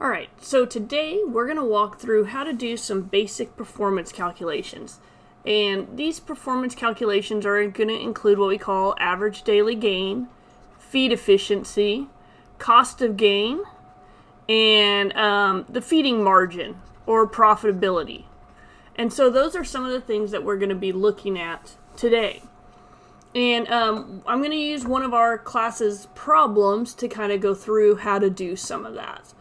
Alright, so today we're going to walk through how to do some basic performance calculations. And these performance calculations are going to include what we call average daily gain, feed efficiency, cost of gain, and the feeding margin or profitability. And so those are some of the things that we're going to be looking at today. And I'm going to use one of our class's problems to kind of go through how to do some of that.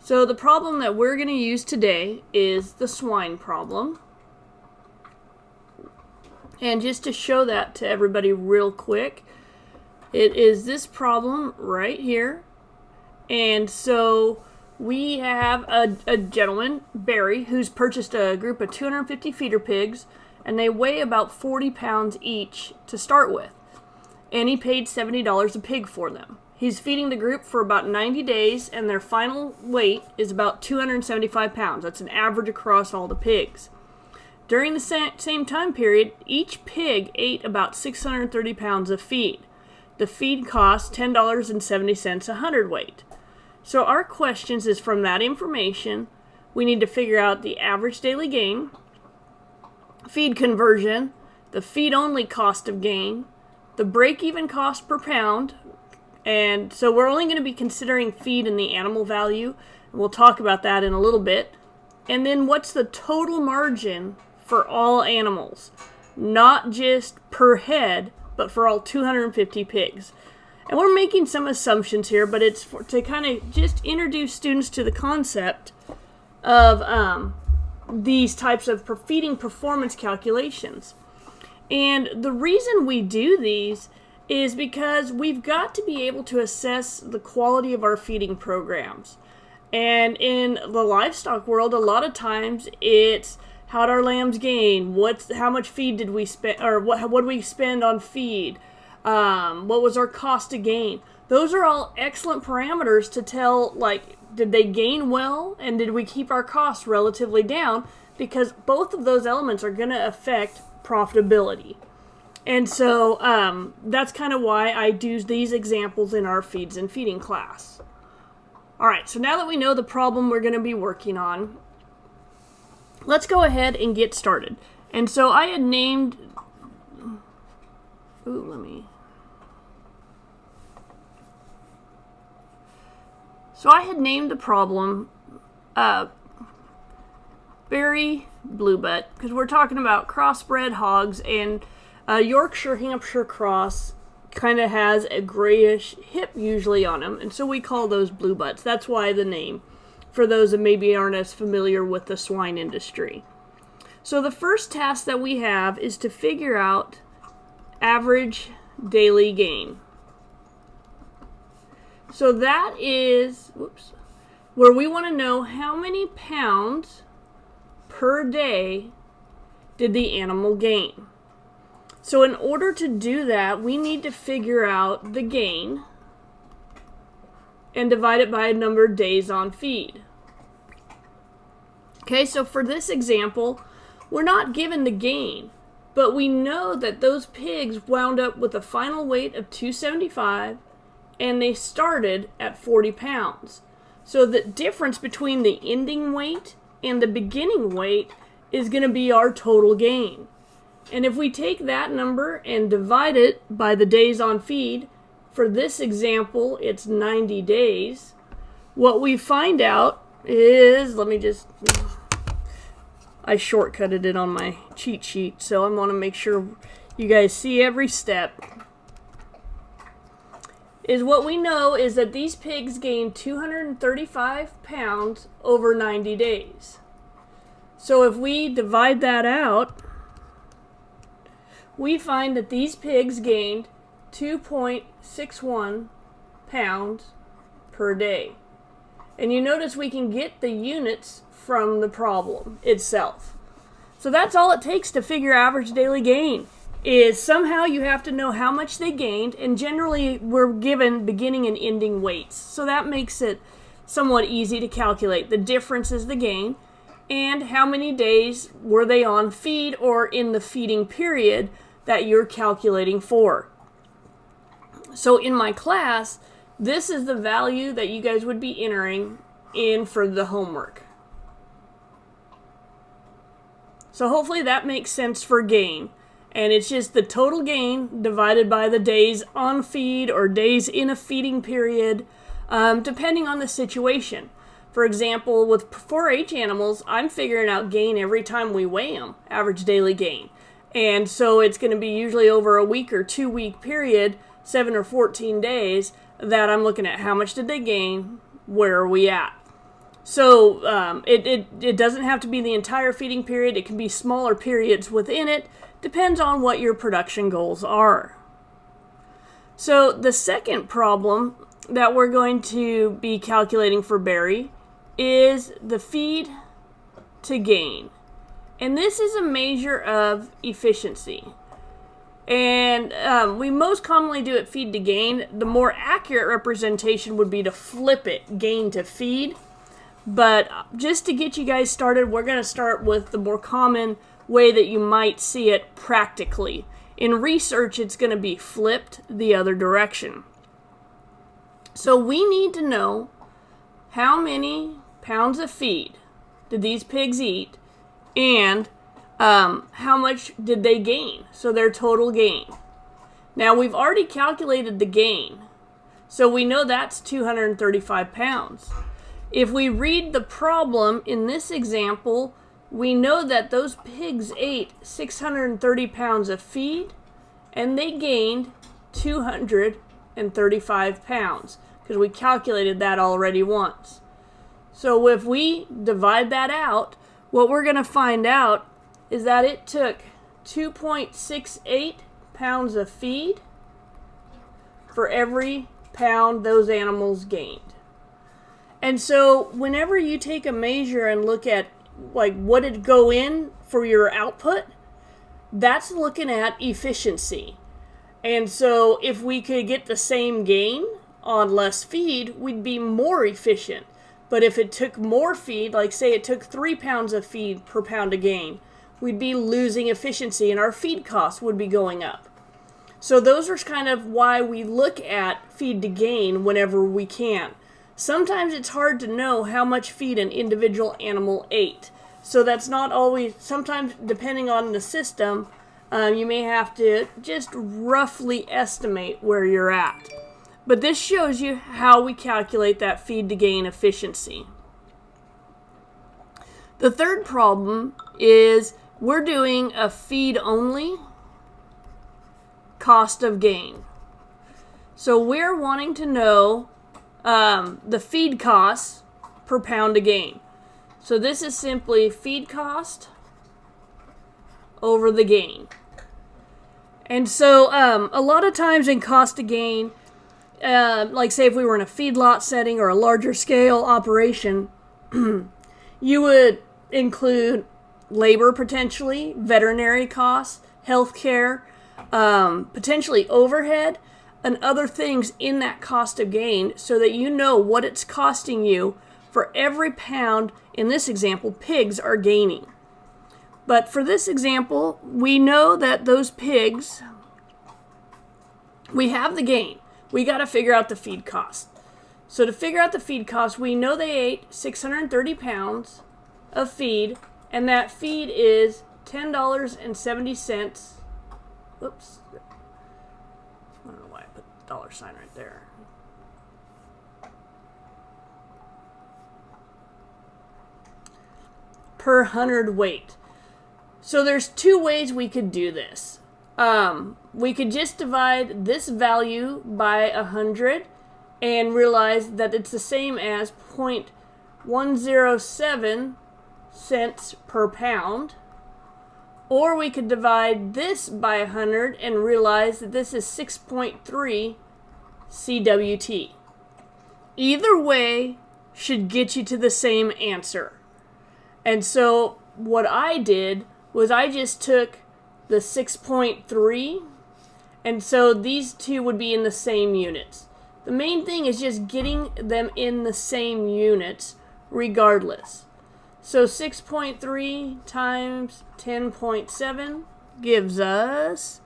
So the problem that we're going to use today is the swine problem. And just to show that to everybody real quick, it is this problem right here. And so we have a gentleman, Barry, who's purchased a group of 250 feeder pigs, and they weigh about 40 pounds each to start with. And he paid $70 a pig for them. He's feeding the group for about 90 days, and their final weight is about 275 pounds. That's an average across all the pigs. During the same time period, each pig ate about 630 pounds of feed. The feed cost $10.70 a hundredweight. So our questions is from that information, we need to figure out the average daily gain, feed conversion, the feed-only cost of gain, the break-even cost per pound, and so we're only going to be considering feed and the animal value, and we'll talk about that in a little bit. And then what's the total margin for all animals? Not just per head, but for all 250 pigs. And we're making some assumptions here, but it's to kind of just introduce students to the concept of these types of feeding performance calculations. And the reason we do these is because we've got to be able to assess the quality of our feeding programs. And in the livestock world, a lot of times it's how'd our lambs gain? How much feed did we spend, or what did we spend on feed? What was our cost to gain? Those are all excellent parameters to tell, like, did they gain well, and did we keep our costs relatively down? Because both of those elements are going to affect profitability. And so that's kind of why I do these examples in our feeds and feeding class. Alright, so now that we know the problem we're going to be working on, let's go ahead and get started. And so I had named... So I had named the problem Barry Bluebutt, because we're talking about crossbred hogs, and Yorkshire Hampshire cross kind of has a grayish hip usually on them, and so we call those blue butts. That's why the name, for those that maybe aren't as familiar with the swine industry. So the first task that we have is to figure out average daily gain. So that is where we want to know how many pounds per day did the animal gain. So in order to do that, we need to figure out the gain and divide it by a number of days on feed. Okay, so for this example, we're not given the gain, but we know that those pigs wound up with a final weight of 275 and they started at 40 pounds. So the difference between the ending weight and the beginning weight is going to be our total gain. And if we take that number and divide it by the days on feed, for this example, it's 90 days, what we find out is, I shortcutted it on my cheat sheet, so I want to make sure you guys see every step. Is what we know is that these pigs gained 235 pounds over 90 days. So if we divide that out, we find that these pigs gained 2.61 pounds per day. And you notice we can get the units from the problem itself. So that's all it takes to figure average daily gain, is somehow you have to know how much they gained, and generally we're given beginning and ending weights. So that makes it somewhat easy to calculate. The difference is the gain, and how many days were they on feed or in the feeding period that you're calculating for. So in my class, this is the value that you guys would be entering in for the homework. So hopefully that makes sense for gain. And it's just the total gain divided by the days on feed or days in a feeding period, depending on the situation. For example, with 4-H animals, I'm figuring out gain every time we weigh them, average daily gain. And so it's going to be usually over a week or 2 week period, 7 or 14 days, that I'm looking at how much did they gain, where are we at. So it doesn't have to be the entire feeding period. It can be smaller periods within it. Depends on what your production goals are. So the second problem that we're going to be calculating for Barry is the feed to gain. And this is a measure of efficiency. And we most commonly do it feed to gain. The more accurate representation would be to flip it, gain to feed. But just to get you guys started, we're going to start with the more common way that you might see it practically. In research, it's going to be flipped the other direction. So we need to know how many pounds of feed did these pigs eat, and how much did they gain, so their total gain. Now we've already calculated the gain, so we know that's 235 pounds. If we read the problem in this example, we know that those pigs ate 630 pounds of feed, and they gained 235 pounds, because we calculated that already once. So if we divide that out, what we're going to find out is that it took 2.68 pounds of feed for every pound those animals gained. And so whenever you take a measure and look at like what did go in for your output, that's looking at efficiency. And so if we could get the same gain on less feed, we'd be more efficient. But if it took more feed, like say it took 3 pounds of feed per pound of gain, we'd be losing efficiency and our feed costs would be going up. So those are kind of why we look at feed to gain whenever we can. Sometimes it's hard to know how much feed an individual animal ate. So that's not always, sometimes depending on the system, you may have to just roughly estimate where you're at. But this shows you how we calculate that feed to gain efficiency. The third problem is we're doing a feed only cost of gain. So we're wanting to know the feed costs per pound of gain. So this is simply feed cost over the gain. And so a lot of times in cost of gain, like say if we were in a feedlot setting or a larger scale operation, you would include labor potentially, veterinary costs, healthcare, potentially overhead, and other things in that cost of gain so that you know what it's costing you for every pound, in this example, pigs are gaining. But for this example, we know that those pigs, we have the gain. We got to figure out the feed cost. So to figure out the feed cost, we know they ate 630 pounds of feed, and that feed is $10.70. Whoops. I don't know why I put the dollar sign right there. Per 100 weight. So there's two ways we could do this. We could just divide this value by 100 and realize that it's the same as 0.107 cents per pound. Or we could divide this by 100 and realize that this is 6.3 CWT. Either way should get you to the same answer. And so what I did was I just took the 6.3, and so these two would be in the same units. The main thing is just getting them in the same units regardless. So 6.3 times 10.7 gives us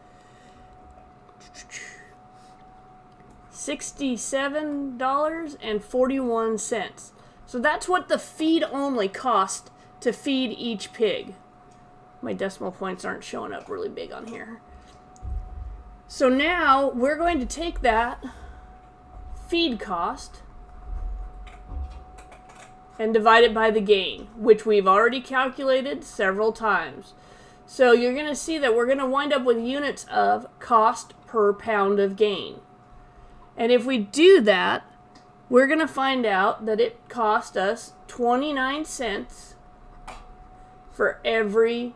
$67.41. So that's what the feed only cost to feed each pig. My decimal points aren't showing up really big on here. So now we're going to take that feed cost and divide it by the gain, which we've already calculated several times. So you're going to see that we're going to wind up with units of cost per pound of gain. And if we do that, we're going to find out that it cost us 29 cents for every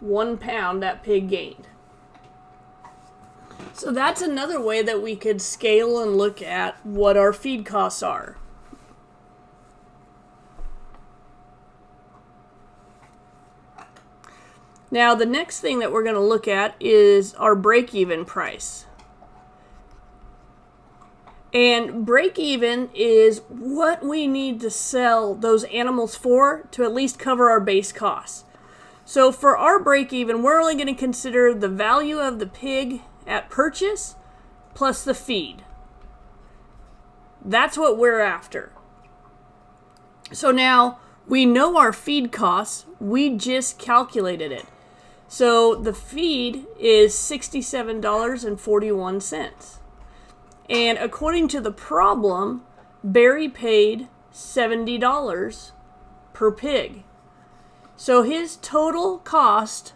1 pound that pig gained. So that's another way that we could scale and look at what our feed costs are. Now, the next thing that we're going to look at is our break-even price. And break-even is what we need to sell those animals for to at least cover our base costs. So for our break-even, we're only going to consider the value of the pig at purchase plus the feed. That's what we're after. So now we know our feed costs. We just calculated it. So the feed is $67.41. And according to the problem, Barry paid $70 per pig. So his total cost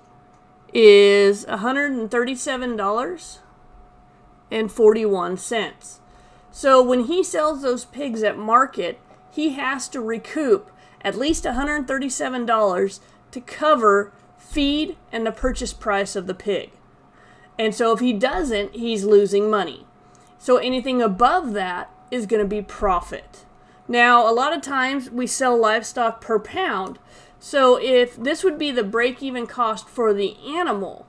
is $137.41. So when he sells those pigs at market, he has to recoup at least $137 to cover feed and the purchase price of the pig. And so if he doesn't, he's losing money. So anything above that is going to be profit. Now, a lot of times we sell livestock per pound. So if this would be the break-even cost for the animal,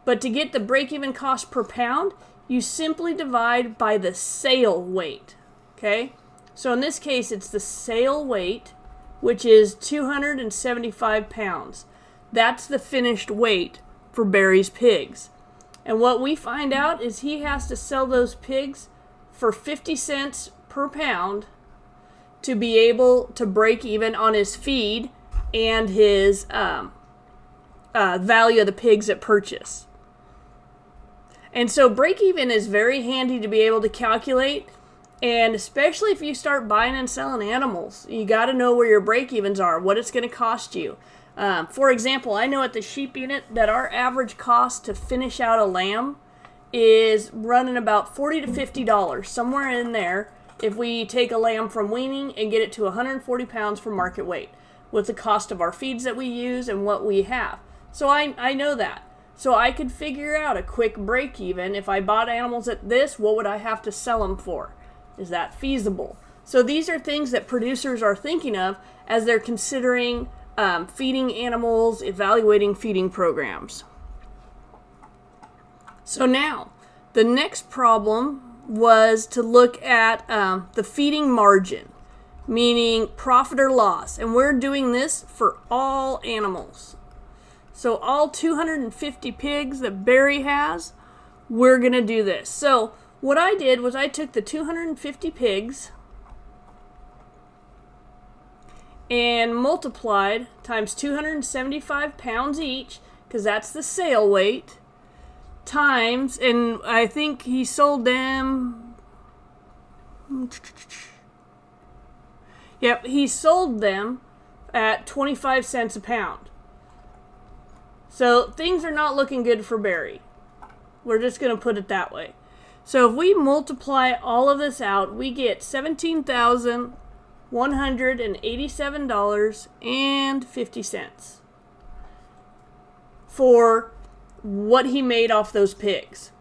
but to get the break-even cost per pound, you simply divide by the sale weight. Okay? So in this case, it's the sale weight, which is 275 pounds. That's the finished weight for Barry's pigs. And what we find out is he has to sell those pigs for 50 cents per pound to be able to break even on his feed and his value of the pigs at purchase. And so break even is very handy to be able to calculate. And especially if you start buying and selling animals, you got to know where your break evens are, what it's going to cost you. For example, I know at the sheep unit that our average cost to finish out a lamb is running about $40 to $50, somewhere in there, if we take a lamb from weaning and get it to 140 pounds for market weight, with the cost of our feeds that we use and what we have. So I know that. So I could figure out a quick break even. If I bought animals at this, what would I have to sell them for? Is that feasible? So these are things that producers are thinking of as they're considering feeding animals, evaluating feeding programs. So now, the next problem was to look at the feeding margin, meaning profit or loss. And we're doing this for all animals. So all 250 pigs that Barry has, we're going to do this. So what I did was I took the 250 pigs and multiplied times 275 pounds each, because that's the sale weight, times, and I think he sold them, yep, he sold them at 25 cents a pound. So things are not looking good for Barry. We're just going to put it that way. So if we multiply all of this out, we get $17,187.50 for what he made off those pigs.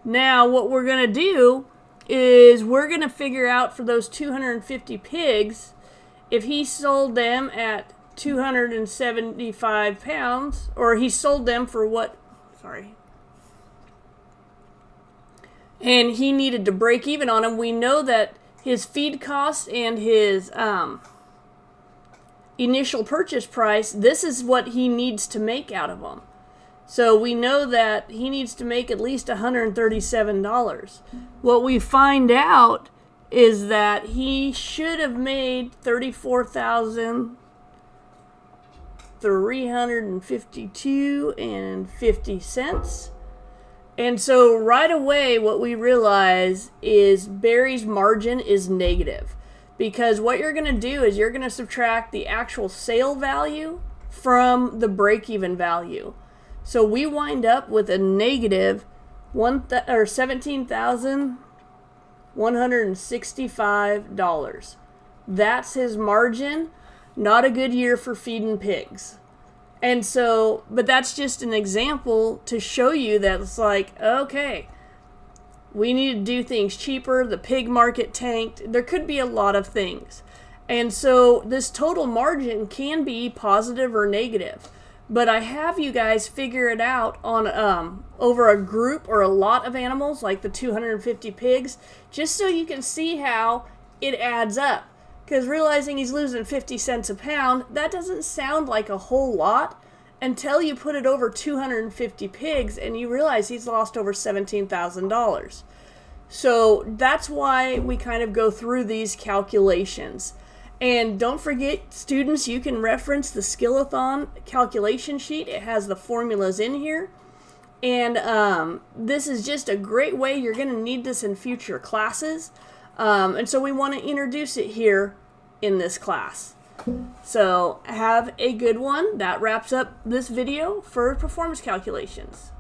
Now what we're going to do is we're going to figure out for those 250 pigs, if he sold them at 275 pounds, or he sold them for what, and he needed to break even on them, we know that his feed costs and his initial purchase price, this is what he needs to make out of them. So we know that he needs to make at least $137. What we find out is that he should have made $34,352.50. And so right away what we realize is Barry's margin is negative, because what you're going to do is you're going to subtract the actual sale value from the break-even value. So we wind up with a negative $17,165. That's his margin. Not a good year for feeding pigs. And so, but that's just an example to show you that it's like, okay, we need to do things cheaper. The pig market tanked. There could be a lot of things. And so this total margin can be positive or negative. But I have you guys figure it out on over a group or a lot of animals, like the 250 pigs, just so you can see how it adds up. Because realizing he's losing 50 cents a pound, that doesn't sound like a whole lot until you put it over 250 pigs and you realize he's lost over $17,000. So that's why we kind of go through these calculations. And don't forget, students, you can reference the Skillathon calculation sheet. It has the formulas in here. And this is just a great way. You're going to need this in future classes. And so we want to introduce it here in this class. So have a good one. That wraps up this video for performance calculations.